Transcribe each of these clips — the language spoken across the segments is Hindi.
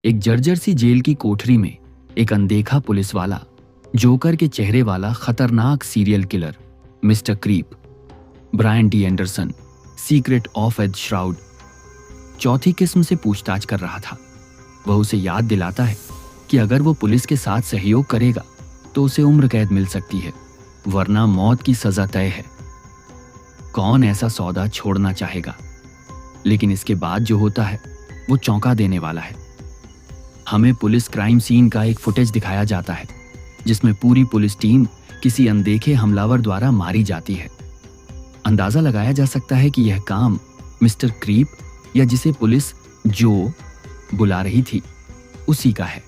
एक जर्जर सी जेल की कोठरी में एक अनदेखा पुलिस वाला, जोकर के चेहरे वाला खतरनाक serial killer mister creep, Brian D Anderson, secret of Ed Shroud, चौथी किस्म से पूछताछ कर रहा था। वह उसे याद दिलाता है कि अगर वो पुलिस के साथ सहयोग करेगा तो उसे उम्र कैद मिल सकती है, वरना मौत की सजा तय है। कौन ऐसा सौदा छोड़ना चाहेगा? लेकिन इसके बाद जो होता है वो चौंका देने वाला है। हमें पुलिस क्राइम सीन का एक फुटेज दिखाया जाता है जिसमें पूरी पुलिस टीम किसी अनदेखे हमलावर द्वारा मारी जाती है। अंदाजा लगाया जा सकता है कि यह काम मिस्टर क्रीप, या जिसे पुलिस जो बुला रही थी, उसी का है।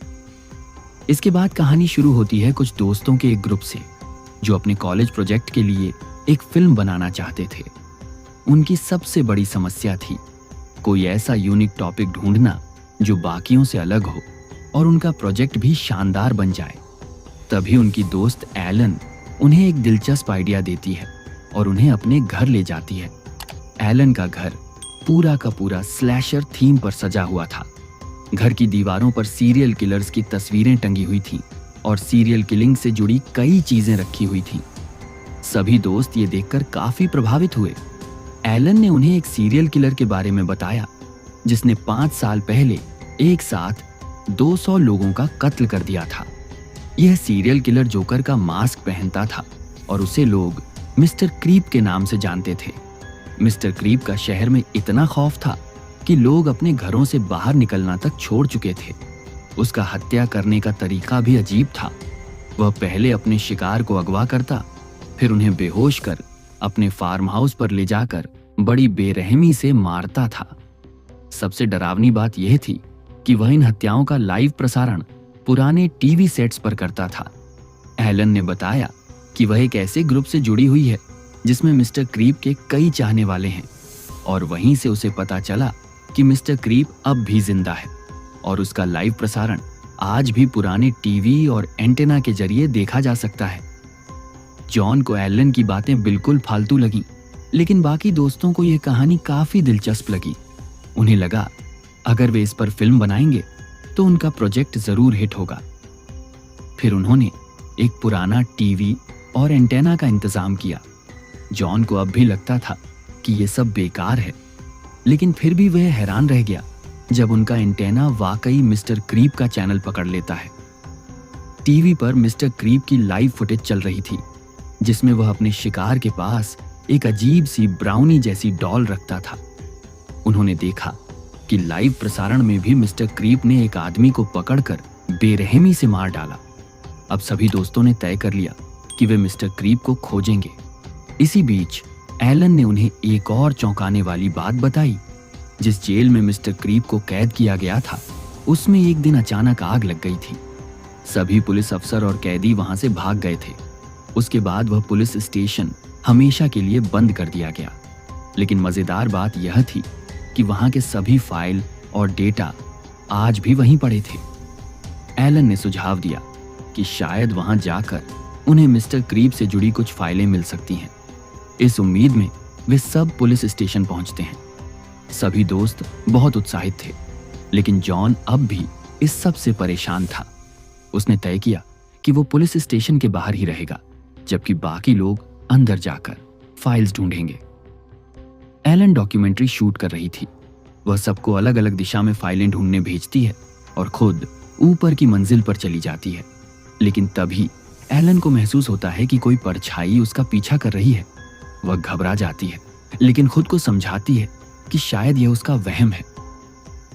इसके बाद कहानी शुरू होती है कुछ दोस्तों के एक ग्रुप से जो अपने कॉलेज प्रोजेक्ट के लिए एक फिल्म बनाना चाहते थे। उनकी सबसे बड़ी समस्या थी कोई ऐसा यूनिक टॉपिक ढूंढना जो बाकियों से अलग हो और उनका प्रोजेक्ट भी शानदार बन जाए। तभी उनकी दोस्त एलन उन्हें एक दिलचस्प आइडिया देती है और उन्हें अपने घर ले जाती है। एलन का घर पूरा का पूरा स्लैशर थीम पर सजा हुआ था। घर की दीवारों पर सीरियल किलर्स की तस्वीरें टंगी हुई थीं और सीरियल किलिंग से जुड़ी कई चीजें रखी हुई थीं। सभी दोस्त ये देखकर काफी प्रभावित हुए। एलन ने उन्हें एक सीरियल किलर के बारे में बताया जिसने 5 साल पहले एक साथ 200 लोगों का कत्ल कर दिया था। यह सीरियल किलर जोकर का मास्क पहनता था और उसे लोग मिस्टर क्रीप के नाम से जानते थे। मिस्टर क्रीप का शहर में इतना खौफ था कि लोग अपने घरों से बाहर निकलना तक छोड़ चुके थे। उसका हत्या करने का तरीका भी अजीब था। वह पहले अपने शिकार को अगवा करता, फिर उन्हें बेहोश कर अपने फार्म हाउस पर ले जाकर बड़ी बेरहमी से मारता था। सबसे डरावनी बात यह थी कि वह इन हत्याओं का लाइव प्रसारण पुराने टीवी सेट्स पर करता था। एलन ने बताया कि वह एक ऐसे ग्रुप से जुड़ी हुई है जिसमें मिस्टर क्रीप के कई चाहने वाले हैं, और वहीं से उसे पता चला कि मिस्टर क्रीप अब भी जिंदा है और उसका लाइव प्रसारण आज भी पुराने टीवी और एंटेना के जरिए देखा जा सकता है। जॉन को एलन की बातें बिल्कुल फालतू लगी, लेकिन बाकी दोस्तों को यह कहानी काफी दिलचस्प लगी। उन्हें लगा अगर वे इस पर फिल्म बनाएंगे तो उनका प्रोजेक्ट जरूर हिट होगा। फिर उन्होंने एक पुराना टीवी और एंटेना का इंतजाम किया। जॉन को अब भी लगता था कि यह सब बेकार है, लेकिन फिर भी वह हैरान रह गया जब उनका एंटेना वाकई मिस्टर क्रीप का चैनल पकड़ लेता है। टीवी पर मिस्टर क्रीप की लाइव फुटेज चल रही थी जिसमें वह अपने शिकार के पास एक अजीब सी ब्राउनी जैसी डॉल रखता था। उन्होंने देखा कि लाइव प्रसारण में भी मिस्टर क्रीप ने एक आदमी को पकड़कर बेरहमी से मार डाला। अब सभी दोस्तों ने तय कर लिया कि वे मिस्टर क्रीप को खोजेंगे। इसी बीच एलन ने उन्हें एक और चौंकाने वाली बात बताई। जिस जेल में मिस्टर क्रीप को कैद किया गया था उसमें एक दिन अचानक आग लग गई थी। सभी पुलिस अफसर और कैदी वहां से भाग गए थे। उसके बाद वह पुलिस स्टेशन हमेशा के लिए बंद कर दिया गया। लेकिन मजेदार बात यह थी कि वहां के सभी फाइल और डेटा आज भी वहीं पड़े थे। एलन ने सुझाव दिया कि शायद वहां जाकर उन्हें मिस्टर क्रीप से जुड़ी कुछ फाइलें मिल सकती हैं। इस उम्मीद में वे सब पुलिस स्टेशन पहुंचते हैं। सभी दोस्त बहुत उत्साहित थे, लेकिन जॉन अब भी इस सब से परेशान था। उसने तय किया कि वो पुलिस स्टेशन के बाहर ही रहेगा, जबकि बाकी लोग अंदर जाकर फाइल्स ढूंढेंगे। एलन डॉक्यूमेंट्री शूट कर रही थी। वह सबको अलग अलग दिशा में फाइलें ढूंढने भेजती है और खुद ऊपर की मंजिल पर चली जाती है। लेकिन तभी एलन को महसूस होता है कि कोई परछाई उसका पीछा कर रही है। वह घबरा जाती है, लेकिन खुद को समझाती है कि शायद यह उसका वहम है।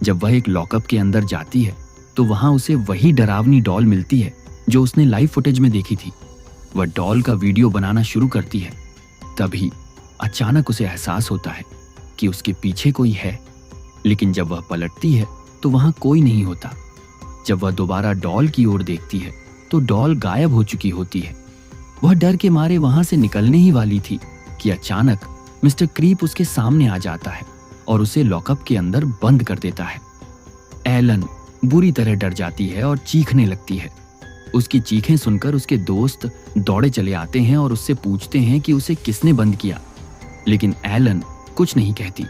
जब वह एक लॉकअप के अंदर जाती है तो वहां उसे वही डरावनी डॉल मिलती है जो उसने लाइव फुटेज में देखी थी। वह डॉल का वीडियो बनाना शुरू करती है। तभी अचानक उसे एहसास होता है कि उसके पीछे कोई है, लेकिन जब वह पलटती है तो वहां कोई नहीं होता। जब वह दोबारा डॉल की ओर देखती है तो डॉल गायब हो चुकी होती है। वह डर के मारे वहां से निकलने ही वाली थी कि अचानक मिस्टर क्रीप उसके सामने आ जाता है और उसे लॉकअप के अंदर बंद कर देता है। एलन बुरी तरह डर जाती है और चीखने लगती है। उसकी चीखें सुनकर उसके दोस्त दौड़े चले आते हैं और उससे पूछते हैं कि उसे किसने बंद किया, लेकिन एलन कुछ नहीं कहती।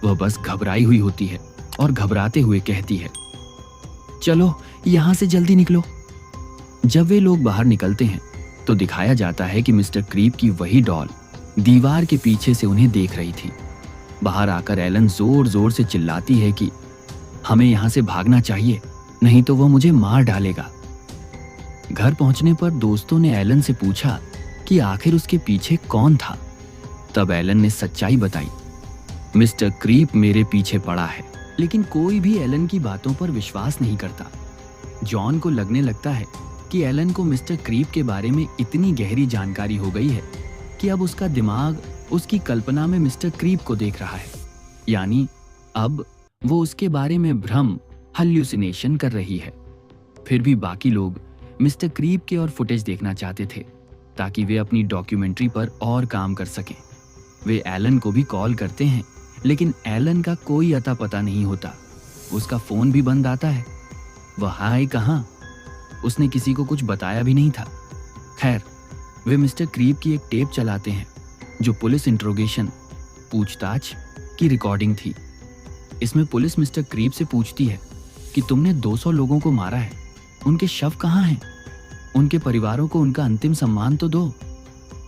वह बस घबराई हुई होती है और घबराते हुए कहती है, चलो यहाँ से जल्दी निकलो। जब वे लोग बाहर निकलते हैं तो दिखाया जाता है कि मिस्टर क्रीप की वही डॉल दीवार के पीछे से उन्हें देख रही थी। बाहर आकर एलन जोर जोर से चिल्लाती है कि हमें यहाँ से भागना चाहिए, नहीं तो वह मुझे मार डालेगा। घर पहुंचने पर दोस्तों ने एलन से पूछा कि आखिर उसके पीछे कौन था। तब एलन ने सच्चाई बताई, मिस्टर क्रीप मेरे पीछे पड़ा है। लेकिन कोई भी एलन की बातों पर विश्वास नहीं करता। जॉन को लगने लगता है कि एलन को मिस्टर क्रीप के बारे में इतनी गहरी जानकारी हो गई है कि अब उसका दिमाग उसकी कल्पना में मिस्टर क्रीप को देख रहा है, यानी अब वो उसके बारे में भ्रम हल्यूसिनेशन कर रही है। फिर भी बाकी लोग मिस्टर क्रीप के और फुटेज देखना चाहते थे ताकि वे अपनी डॉक्यूमेंट्री पर और काम कर सकें। वे एलन को भी कॉल करते हैं, लेकिन एलन का कोई अता पता नहीं होता। उसका फोन भी बंद आता है। वह है कहाँ? उसने किसी को कुछ बताया भी नहीं था। खैर, वे मिस्टर क्रीप की एक टेप चलाते हैं जो पुलिस इंट्रोगेशन पूछताछ की रिकॉर्डिंग थी। इसमें पुलिस मिस्टर क्रीप से पूछती है कि तुमने 200 लोगों को मारा है, उनके शव कहाँ हैं? उनके परिवारों को उनका अंतिम सम्मान तो दो।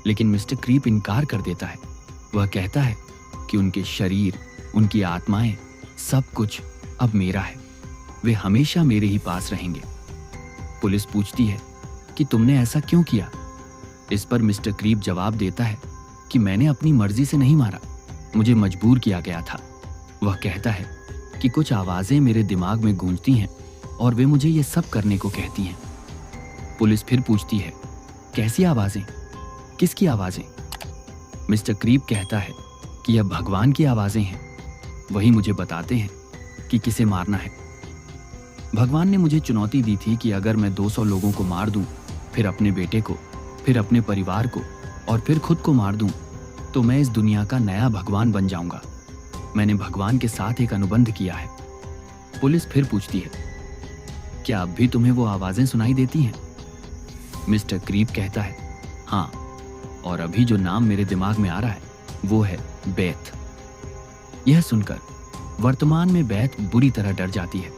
लेकिन मिस्टर क्रीप इनकार कर देता है। वह कहता है कि उनके शरीर, उनकी आत्माएं, सब कुछ अब मेरा है। वे हमेशा मेरे ही पास रहेंगे। पुलिस पूछती है कि तुमने ऐसा क्यों किया? इस पर मिस्टर क्रीप जवाब देता है कि मैंने अपनी मर्जी से नहीं मारा, मुझे मजबूर किया गया था। वह कहता है कि कुछ आवाजें मेरे दिमाग में गूंजती हैं और वे मुझे ये सब करने को कहती हैं। पुलिस फिर पूछती है, कैसी आवाजें? किसकी आवाजें? मिस्टर क्रीप कहता है कि यह भगवान की आवाजें हैं। वही मुझे बताते हैं कि किसे मारना है। भगवान ने मुझे चुनौती दी थी कि अगर मैं 200 लोगों को मार दूं, फिर अपने बेटे को, फिर अपने परिवार को और फिर खुद को मार दूं, तो मैं इस दुनिया का नया भगवान बन जाऊंगा। मैंने भगवान के साथ एक अनुबंध किया है। पुलिस फिर पूछती है, क्या अब भी तुम्हें वो आवाजें सुनाई देती हैं? मिस्टर क्रीप कहता है, हाँ, और अभी जो नाम मेरे दिमाग में आ रहा है वो है बेथ। यह सुनकर वर्तमान में बेथ बुरी तरह डर जाती है,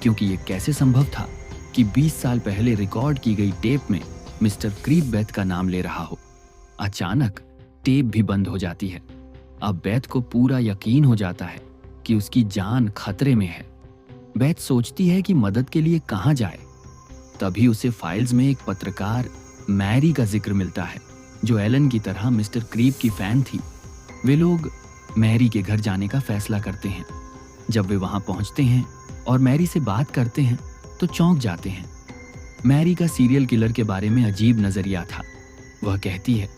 क्योंकि ये कैसे संभव था कि 20 साल पहले रिकॉर्ड की गई टेप में मिस्टर क्रीप बेथ का नाम ले रहा हो। अचानक टेप भी बंद हो जाती है। अब बेथ को पूरा यकीन हो जाता है कि उसकी जान खतरे में है। बेथ सोचती है कि मदद के लिए कहां जाए। तभी उसे फाइल्स में एक पत्रकार मैरी का जिक्र मिलता है, जो एलन की तरह मिस्टर क्रीप की फैन थी। वे लोग मैरी के घर जाने का फैसला करते हैं। जब वे वहां पहुंचते हैं और मैरी से बात करते हैं तो चौंक जाते हैं। मैरी का सीरियल किलर के बारे में अजीब नजरिया था। वह कहती है,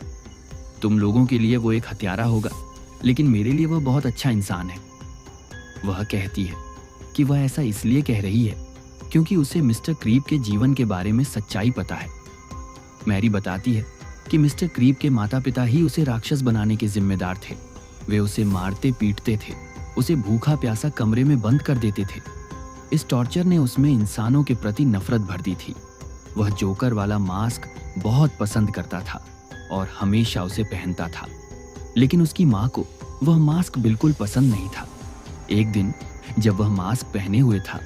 तुम लोगों के लिए वो एक हत्यारा होगा, लेकिन मेरे लिए वह बहुत अच्छा इंसान है। वह कहती है कि वह ऐसा इसलिए कह रही है क्योंकि उसे मिस्टर क्रीप के जीवन के बारे में सच्चाई पता है। मैरी बताती है कि मिस्टर क्रीप के माता पिता ही उसे राक्षस बनाने के जिम्मेदार थे। वे उसे मारते पीटते थे, उसे भूखा प्यासा कमरे में बंद कर देते थे। इस टॉर्चर ने उसमें इंसानों के प्रति नफरत भर दी थी। वह जोकर वाला मास्क बहुत पसंद करता था और हमेशा उसे पहनता था, लेकिन उसकी माँ को वह मास्क बिल्कुल पसंद नहीं था। एक दिन जब वह मास्क पहने हुए था,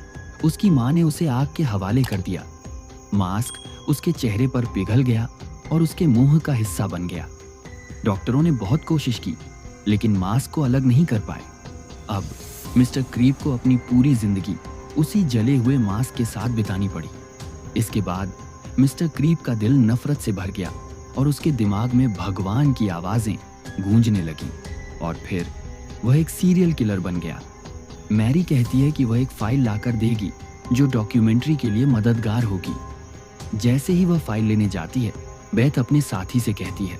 उसकी माँ ने उसे आग के हवाले कर दिया। मास्क उसके चेहरे पर पिघल गया और उसके मुंह का हिस्सा बन गया। डॉक्टरों ने बहुत कोशिश की, लेकिन मास्क को अलग नहीं कर पाए। अब मिस्टर क्रीप को अपनी पूरी जिंदगी उसी जले हुए मास्क के साथ बितानी पड़ी। इसके बाद मिस्टर क्रीप का दिल नफरत से भर गया और उसके दिमाग में भगवान की आवाजें गूंजने लगी और फिर वह एक सीरियल किलर बन गया। मैरी कहती है कि वह एक फाइल लाकर देगी जो डॉक्यूमेंट्री के लिए मददगार होगी। जैसे ही वह फाइल लेने जाती है, बेथ अपने साथी से कहती है,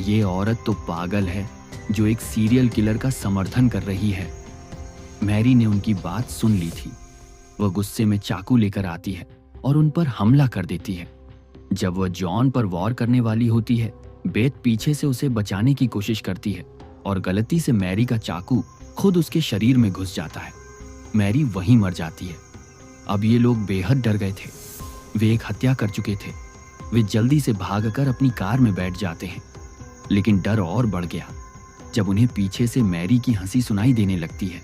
ये औरत तो पागल है जो एक सीरियल किलर का समर्थन कर रही है। मैरी ने उनकी बात सुन ली थी। वह गुस्से में चाकू लेकर आती है और उन पर हमला कर देती है। जब वह जॉन पर वार करने वाली होती है, बेथ पीछे से उसे बचाने की कोशिश करती है और गलती से मैरी का चाकू खुद उसके शरीर में घुस जाता है। मैरी वहीं मर जाती है। अब ये लोग बेहद डर गए थे। वे एक हत्या कर चुके थे। वे जल्दी से भागकर अपनी कार में बैठ जाते हैं, लेकिन डर और बढ़ गया जब उन्हें पीछे से मैरी की हंसी सुनाई देने लगती है।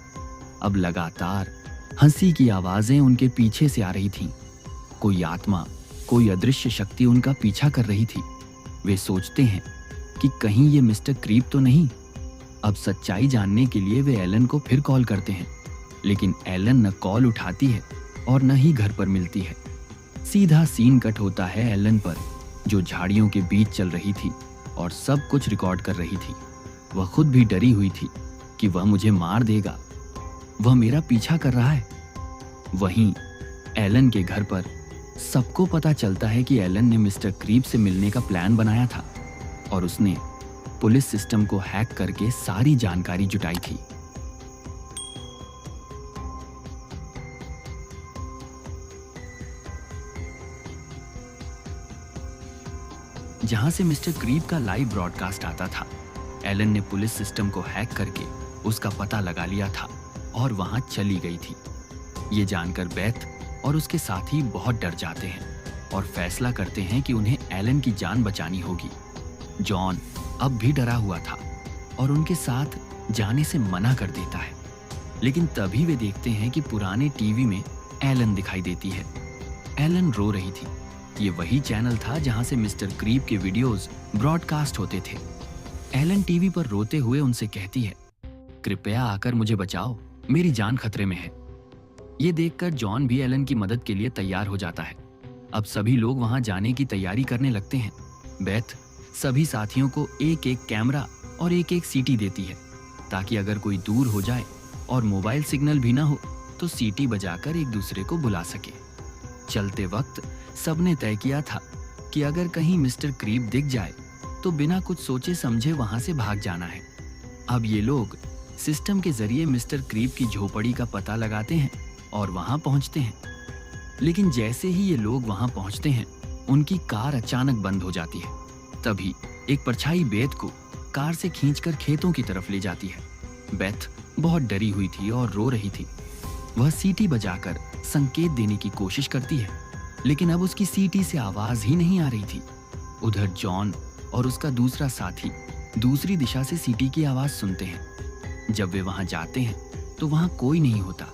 अब लगातार हंसी की आवाजें उनके पीछे से आ रही थीं। कोई आत्मा, कोई अदृश्य शक्ति उनका पीछा कर रही थी। वे सोचते हैं कि कहीं ये मिस्टर क्रीप तो नहीं। अब सच्चाई जानने के लिए वे एलन को फिर कॉल करते हैं, लेकिन एलन न कॉल उठाती है और न ही घर पर मिलती है। सीधा सीन कट होता है एलन पर, जो झाड़ियों के बीच चल रही थी और सब कुछ रिकॉर्ड कर रही थी। वह खुद भी डरी हुई थी कि वह मुझे मार देगा, वह मेरा पीछा कर रहा है। वहीं एलन के घर पर सबको पता चलता है कि एलन ने मिस्टर क्रीप से मिलने का प्लान बनाया था और उसने पुलिस सिस्टम को हैक करके सारी जानकारी जुटाई थी। जहां से मिस्टर क्रीप का लाइव ब्रॉडकास्ट आता था, एलन ने पुलिस सिस्टम को हैक करके उसका पता लगा लिया था और वहां चली गई थी। ये जानकर बेथ और उसके साथी बहुत डर जाते हैं और फैसला करते हैं कि उन्हें एलन की जान बचानी होगी। जॉन अब भी डरा हुआ था और उनके साथ जाने से मना कर देता है, लेकिन तभी वे देखते हैं कि पुराने टीवी में एलन दिखाई देती है। एलन रो रही थी। ये वही चैनल था जहां से मिस्टर क्रीप के वीडियोस ब्रॉडकास्ट होते थे। एलन टीवी पर रोते हुए उनसे कहती है, कृपया आकर मुझे बचाओ, मेरी जान खतरे में है। ये देखकर जॉन भी एलन की मदद के लिए तैयार हो जाता है। अब सभी लोग वहां जाने की तैयारी करने लगते हैं। बेथ सभी साथियों को एक एक कैमरा और एक एक सीटी देती है, ताकि अगर कोई दूर हो जाए और मोबाइल सिग्नल भी ना हो तो सीटी बजाकर एक दूसरे को बुला सके। चलते वक्त सबने तय किया था कि अगर कहीं मिस्टर क्रीप दिख जाए तो बिना कुछ सोचे समझे वहां से भाग जाना है। अब ये लोग सिस्टम के जरिए मिस्टर क्रीप की झोपड़ी का पता लगाते हैं और वहां पहुंचते हैं। लेकिन जैसे ही ये लोग वहां पहुंचते हैं, उनकी कार अचानक बंद हो जाती है। तभी एक परछाई बेथ को कार से खींचकर खेतों की तरफ ले जाती है। बेथ बहुत डरी हुई थी और रो रही थी। वह सीटी बजाकर संकेत देने की कोशिश करती है, लेकिन अब उसकी सीटी से आवाज ही नहीं आ रही थी। उधर जॉन और उसका दूसरा साथी दूसरी दिशा से सीटी की आवाज सुनते हैं। जब वे वहां जाते हैं तो वहां कोई नहीं होता।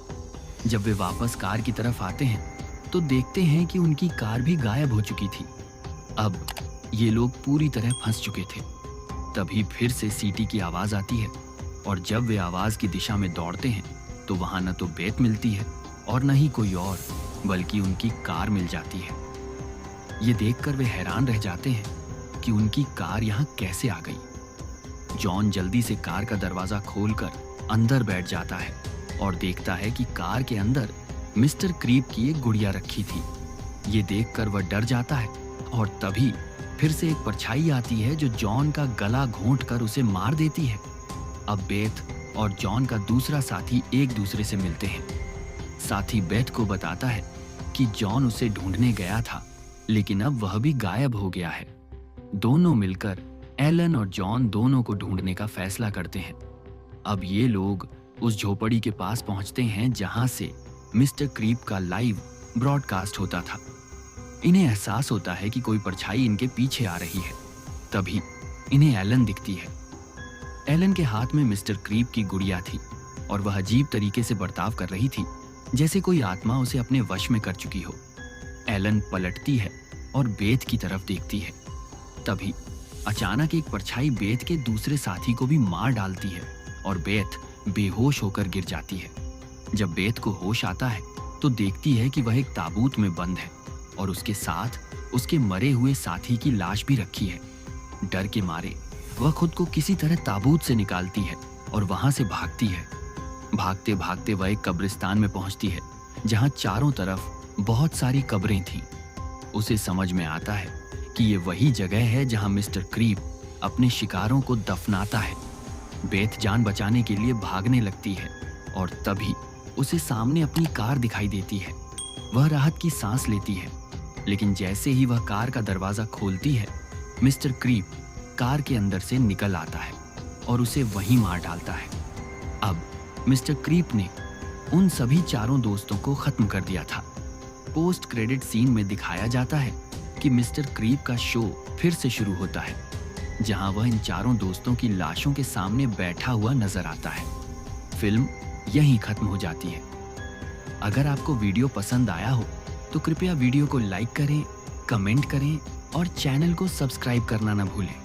जब वे वापस कार की तरफ आते हैं तो देखते हैं कि उनकी कार भी गायब हो चुकी थी। अब ये लोग पूरी तरह फंस चुके थे। तभी फिर से सीटी की आवाज आती है और जब वे आवाज की दिशा में दौड़ते हैं तो वहां न तो बेथ मिलती है और न ही कोई और, बल्कि उनकी कार मिल जाती है। ये देखकर वे हैरान रह जाते हैं कि उनकी कार यहाँ कैसे आ गई। जॉन जल्दी से कार का दरवाजा खोलकर अंदर बैठ जाता है और देखता है कि कार के अंदर मिस्टर क्रीप की एक गुड़िया रखी थी। ये देखकर वह डर जाता है और तभी फिर से एक परछाई आती है जो जॉन का गला घोंटकर उसे मार देती है। अब बेथ और जॉन का दूसरा साथी एक दूसरे से मिलते हैं। साथी बेथ को बताता है कि जॉन उसे ढूंढने गया था, लेकिन अब वह भी गायब हो गया है। दोनों मिलकर एलन और जॉन दोनों को ढूंढने का फैसला करते हैं। अब ये लोग उस झोपड़ी के पास पहुंचते हैं जहां से मिस्टर क्रीप का लाइव ब्रॉडकास्ट होता था। इन्हें एहसास होता है कि कोई परछाई इनके पीछे आ रही है। तभी इन्हें एलन दिखती है। एलन के हाथ में मिस्टर क्रीप की गुड़िया थी और वह अजीब तरीके से बर्ताव कर रही थी, जैसे कोई आत्मा उसे अपने वश में कर चुकी हो। एलन पलटती है और बेथ की तरफ देखती है। तभी अचानक एक परछाई बेथ के दूसरे साथी को भी मार डालती है और बेथ बेहोश होकर गिर जाती है। जब बेथ को होश आता है तो देखती है कि वह एक ताबूत में बंद है और उसके साथ उसके मरे हुए साथी की लाश भी रखी है। डर के मारे वह खुद को किसी तरह ताबूत से निकालती है और वहां से भागती है। भागते भागते वह एक कब्रिस्तान में पहुंचती है जहां चारों तरफ बहुत सारी कब्रें थीं। उसे समझ में आता है कि ये वही जगह है जहां मिस्टर क्रीप अपने शिकारों को दफनाता है। बेथ जान बचाने के लिए भागने लगती है और तभी उसे सामने अपनी कार दिखाई देती है। वह राहत की सांस लेती है, लेकिन जैसे ही वह कार का दरवाजा खोलती है, मिस्टर क्रीप कार के अंदर से निकल आता है और उसे वहीं मार डालता है। अब मिस्टर क्रीप ने उन सभी चारों दोस्तों को खत्म कर दिया था। पोस्ट क्रेडिट सीन में दिखाया जाता है कि मिस्टर क्रीप का शो फिर से शुरू होता है, जहां वह इन चारों दोस्तों की लाशों के सामने बैठा हुआ नजर आता है। फिल्म यहीं खत्म हो जाती है। अगर आपको वीडियो पसंद आया हो तो कृपया वीडियो को लाइक करें, कमेंट करें और चैनल को सब्सक्राइब करना न भूलें।